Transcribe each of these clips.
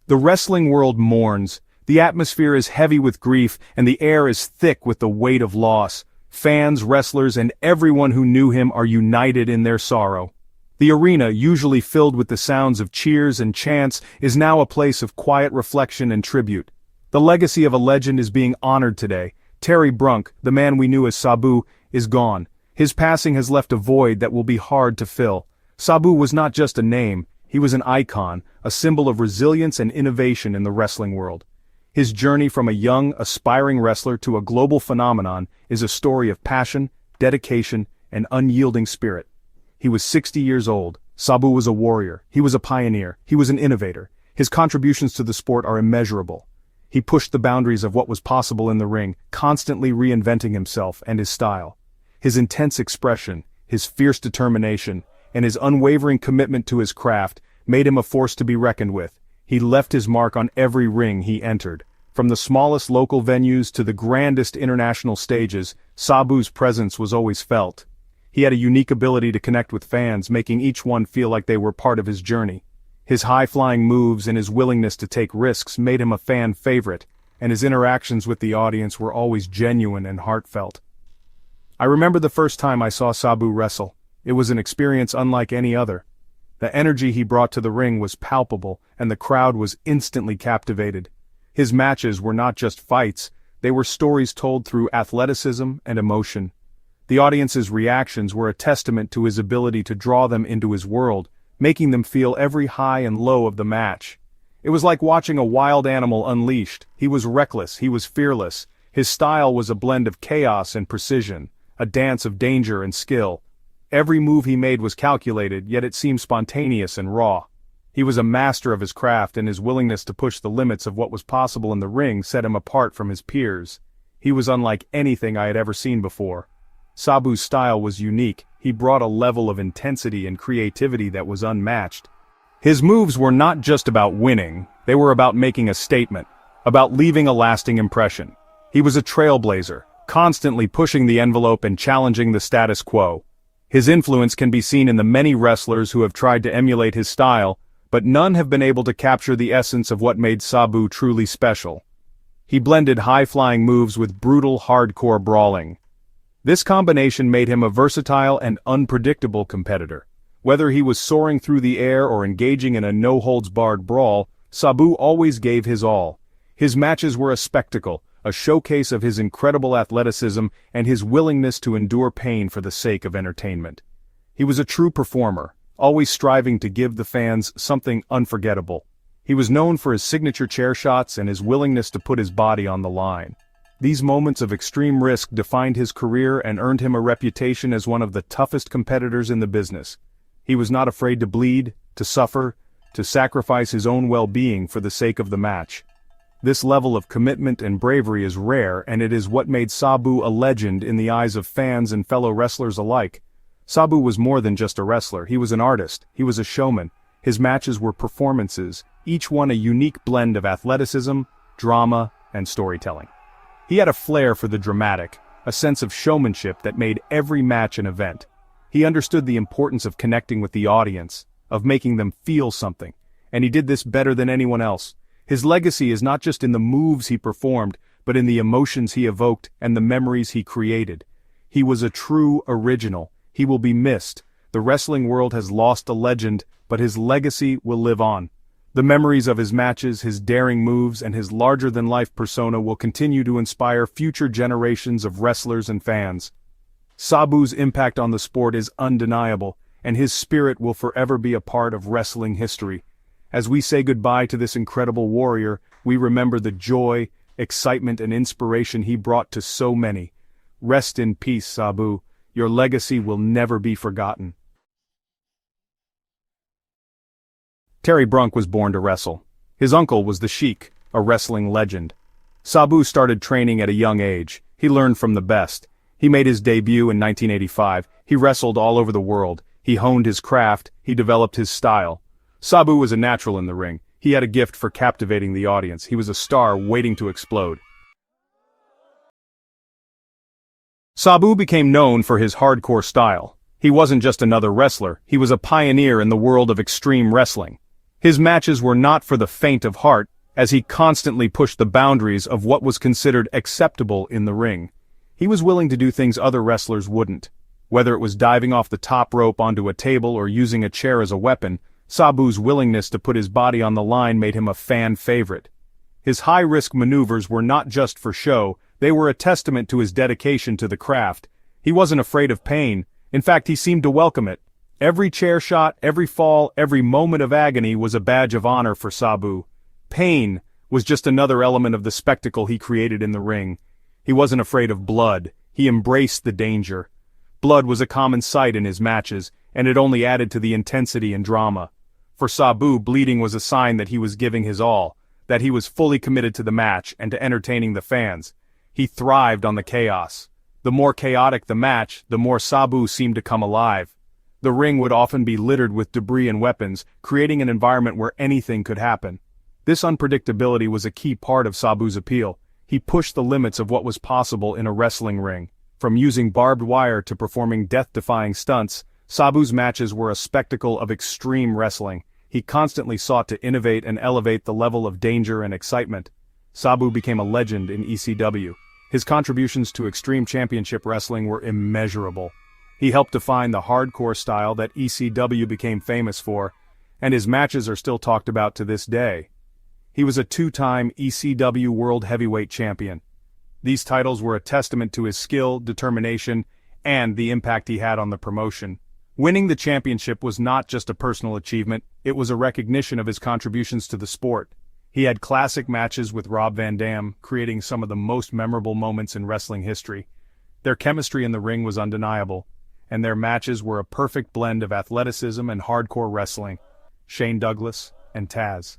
The wrestling world mourns. The atmosphere is heavy with grief, and the air is thick with the weight of loss. Fans, wrestlers, and everyone who knew him are united in their sorrow. The arena, usually filled with the sounds of cheers and chants, is now a place of quiet reflection and tribute. The legacy of a legend is being honored today. Terry Brunk, the man we knew as Sabu, is gone. His passing has left a void that will be hard to fill. Sabu was not just a name, he was an icon, a symbol of resilience and innovation in the wrestling world. His journey from a young, aspiring wrestler to a global phenomenon is a story of passion, dedication, and unyielding spirit. He was 60 years old. Sabu was a warrior. He was a pioneer. He was an innovator. His contributions to the sport are immeasurable. He pushed the boundaries of what was possible in the ring, constantly reinventing himself and his style. His intense expression, his fierce determination, and his unwavering commitment to his craft made him a force to be reckoned with. He left his mark on every ring he entered. From the smallest local venues to the grandest international stages, Sabu's presence was always felt. He had a unique ability to connect with fans, making each one feel like they were part of his journey. His high-flying moves and his willingness to take risks made him a fan favorite, and his interactions with the audience were always genuine and heartfelt. I remember the first time I saw Sabu wrestle. It was an experience unlike any other. The energy he brought to the ring was palpable, and the crowd was instantly captivated. His matches were not just fights, they were stories told through athleticism and emotion. The audience's reactions were a testament to his ability to draw them into his world, making them feel every high and low of the match. It was like watching a wild animal unleashed. He was reckless, he was fearless. His style was a blend of chaos and precision, a dance of danger and skill. Every move he made was calculated, yet it seemed spontaneous and raw. He was a master of his craft, and his willingness to push the limits of what was possible in the ring set him apart from his peers. He was unlike anything I had ever seen before. Sabu's style was unique. He brought a level of intensity and creativity that was unmatched. His moves were not just about winning, they were about making a statement, about leaving a lasting impression. He was a trailblazer, constantly pushing the envelope and challenging the status quo. His influence can be seen in the many wrestlers who have tried to emulate his style, but none have been able to capture the essence of what made Sabu truly special. He blended high-flying moves with brutal, hardcore brawling. This combination made him a versatile and unpredictable competitor. Whether he was soaring through the air or engaging in a no-holds-barred brawl, Sabu always gave his all. His matches were a spectacle, a showcase of his incredible athleticism and his willingness to endure pain for the sake of entertainment. He was a true performer, always striving to give the fans something unforgettable. He was known for his signature chair shots and his willingness to put his body on the line. These moments of extreme risk defined his career and earned him a reputation as one of the toughest competitors in the business. He was not afraid to bleed, to suffer, to sacrifice his own well-being for the sake of the match. This level of commitment and bravery is rare, and it is what made Sabu a legend in the eyes of fans and fellow wrestlers alike. Sabu was more than just a wrestler. He was an artist. He was a showman. His matches were performances, each one a unique blend of athleticism, drama, and storytelling. He had a flair for the dramatic, a sense of showmanship that made every match an event. He understood the importance of connecting with the audience, of making them feel something, and he did this better than anyone else. His legacy is not just in the moves he performed, but in the emotions he evoked and the memories he created. He was a true original. He will be missed. The wrestling world has lost a legend, but his legacy will live on. The memories of his matches, his daring moves, and his larger-than-life persona will continue to inspire future generations of wrestlers and fans. Sabu's impact on the sport is undeniable, and his spirit will forever be a part of wrestling history. As we say goodbye to this incredible warrior, we remember the joy, excitement, and inspiration he brought to so many. Rest in peace, Sabu. Your legacy will never be forgotten. Terry Brunk was born to wrestle. His uncle was the Sheik, a wrestling legend. Sabu started training at a young age. He learned from the best. He made his debut in 1985. He wrestled all over the world. He honed his craft. He developed his style. Sabu was a natural in the ring. He had a gift for captivating the audience. He was a star waiting to explode. Sabu became known for his hardcore style. He wasn't just another wrestler. He was a pioneer in the world of extreme wrestling. His matches were not for the faint of heart, as he constantly pushed the boundaries of what was considered acceptable in the ring. He was willing to do things other wrestlers wouldn't. Whether it was diving off the top rope onto a table or using a chair as a weapon, Sabu's willingness to put his body on the line made him a fan favorite. His high-risk maneuvers were not just for show, they were a testament to his dedication to the craft. He wasn't afraid of pain. In fact, he seemed to welcome it. Every chair shot, every fall, every moment of agony was a badge of honor for Sabu. Pain was just another element of the spectacle he created in the ring. He wasn't afraid of blood. He embraced the danger. Blood was a common sight in his matches, and it only added to the intensity and drama. For Sabu, bleeding was a sign that he was giving his all, that he was fully committed to the match and to entertaining the fans. He thrived on the chaos. The more chaotic the match, the more Sabu seemed to come alive. The ring would often be littered with debris and weapons, creating an environment where anything could happen. This unpredictability was a key part of Sabu's appeal. He pushed the limits of what was possible in a wrestling ring. From using barbed wire to performing death-defying stunts, Sabu's matches were a spectacle of extreme wrestling. He constantly sought to innovate and elevate the level of danger and excitement. Sabu became a legend in ECW. His contributions to Extreme Championship Wrestling were immeasurable. He helped define the hardcore style that ECW became famous for, and his matches are still talked about to this day. He was a two-time ECW World Heavyweight Champion. These titles were a testament to his skill, determination, and the impact he had on the promotion. Winning the championship was not just a personal achievement, it was a recognition of his contributions to the sport. He had classic matches with Rob Van Dam, creating some of the most memorable moments in wrestling history. Their chemistry in the ring was undeniable, and their matches were a perfect blend of athleticism and hardcore wrestling. Shane Douglas and Taz.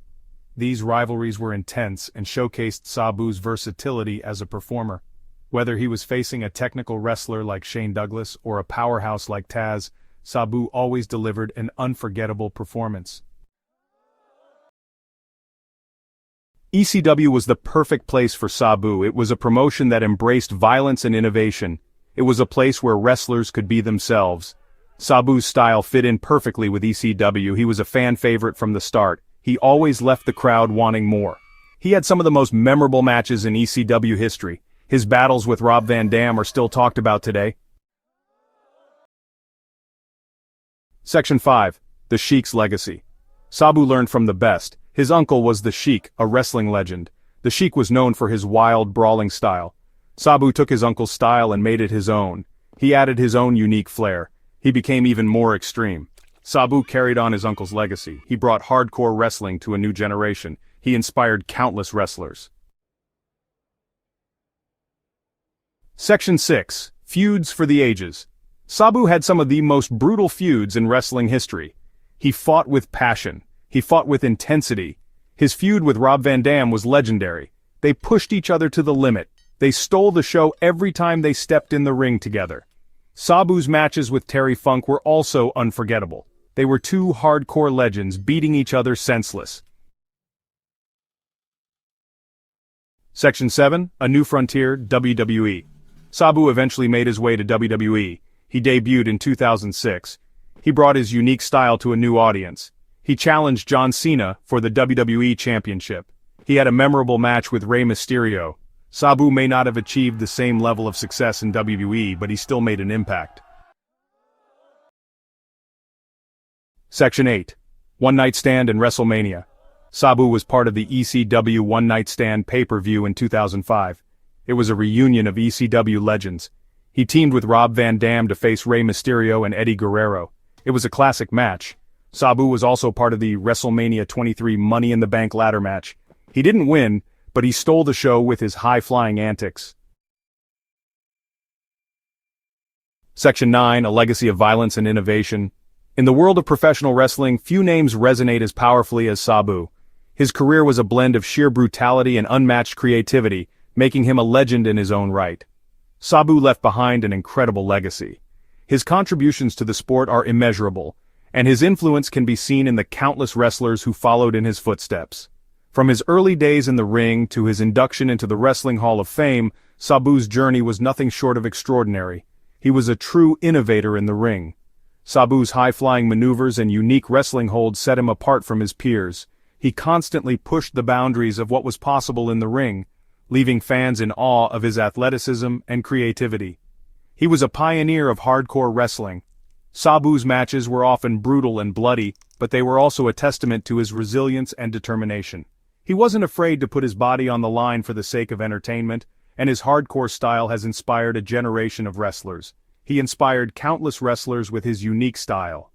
These rivalries were intense and showcased Sabu's versatility as a performer. Whether he was facing a technical wrestler like Shane Douglas or a powerhouse like Taz, Sabu always delivered an unforgettable performance. ECW was the perfect place for Sabu. It was a promotion that embraced violence and innovation. It was a place where wrestlers could be themselves. Sabu's style fit in perfectly with ECW. He was a fan favorite from the start. He always left the crowd wanting more. He had some of the most memorable matches in ECW history. His battles with Rob Van Dam are still talked about today. Section 5. The Sheik's Legacy. Sabu learned from the best. His uncle was the Sheik, a wrestling legend. The Sheik was known for his wild, brawling style. Sabu took his uncle's style and made it his own. He added his own unique flair. He became even more extreme. Sabu carried on his uncle's legacy. He brought hardcore wrestling to a new generation. He inspired countless wrestlers. Section 6. Feuds for the Ages. Sabu had some of the most brutal feuds in wrestling history. He fought with passion. He fought with intensity. His feud with Rob Van Dam was legendary. They pushed each other to the limit. They stole the show every time they stepped in the ring together. Sabu's matches with Terry Funk were also unforgettable. They were two hardcore legends beating each other senseless. Section 7. A New Frontier, WWE. Sabu eventually made his way to WWE. He debuted in 2006. He brought his unique style to a new audience. He challenged John Cena for the WWE Championship. He had a memorable match with Rey Mysterio. Sabu may not have achieved the same level of success in WWE, but he still made an impact. Section 8. One Night Stand and Wrestlemania. Sabu was part of the ECW One Night Stand pay-per-view in 2005. It was a reunion of ECW legends. He teamed with Rob Van Dam to face Rey Mysterio and Eddie Guerrero. It was a classic match. Sabu was also part of the WrestleMania 23 Money in the Bank ladder match. He didn't win, but he stole the show with his high-flying antics. Section 9. A Legacy of Violence and Innovation. In the world of professional wrestling, few names resonate as powerfully as Sabu. His career was a blend of sheer brutality and unmatched creativity, making him a legend in his own right. Sabu left behind an incredible legacy. His contributions to the sport are immeasurable, and his influence can be seen in the countless wrestlers who followed in his footsteps. From his early days in the ring to his induction into the Wrestling Hall of Fame, Sabu's journey was nothing short of extraordinary. He was a true innovator in the ring. Sabu's high-flying maneuvers and unique wrestling holds set him apart from his peers. He constantly pushed the boundaries of what was possible in the ring, leaving fans in awe of his athleticism and creativity. He was a pioneer of hardcore wrestling. Sabu's matches were often brutal and bloody, but they were also a testament to his resilience and determination. He wasn't afraid to put his body on the line for the sake of entertainment, and his hardcore style has inspired a generation of wrestlers. He inspired countless wrestlers with his unique style.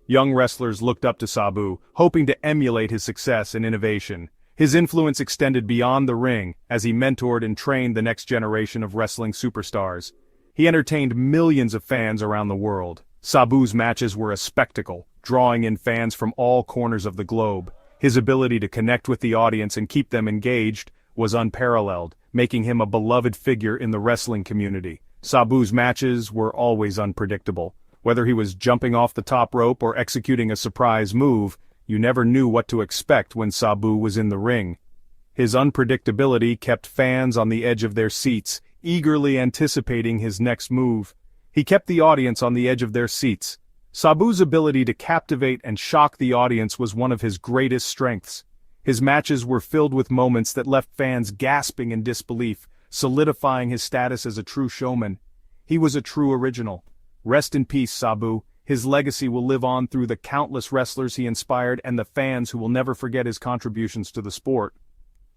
Young wrestlers looked up to Sabu, hoping to emulate his success and innovation. His influence extended beyond the ring, as he mentored and trained the next generation of wrestling superstars. He entertained millions of fans around the world. Sabu's matches were a spectacle, drawing in fans from all corners of the globe. His ability to connect with the audience and keep them engaged was unparalleled, making him a beloved figure in the wrestling community. Sabu's matches were always unpredictable. Whether he was jumping off the top rope or executing a surprise move, you never knew what to expect when Sabu was in the ring. His unpredictability kept fans on the edge of their seats, eagerly anticipating his next move. He kept the audience on the edge of their seats. Sabu's ability to captivate and shock the audience was one of his greatest strengths. His matches were filled with moments that left fans gasping in disbelief, solidifying his status as a true showman. He was a true original. Rest in peace, Sabu. His legacy will live on through the countless wrestlers he inspired and the fans who will never forget his contributions to the sport.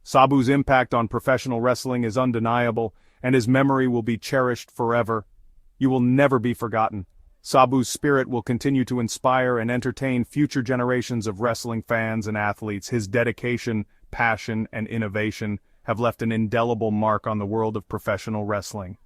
Sabu's impact on professional wrestling is undeniable, and his memory will be cherished forever. You will never be forgotten. Sabu's spirit will continue to inspire and entertain future generations of wrestling fans and athletes. His dedication, passion, and innovation have left an indelible mark on the world of professional wrestling.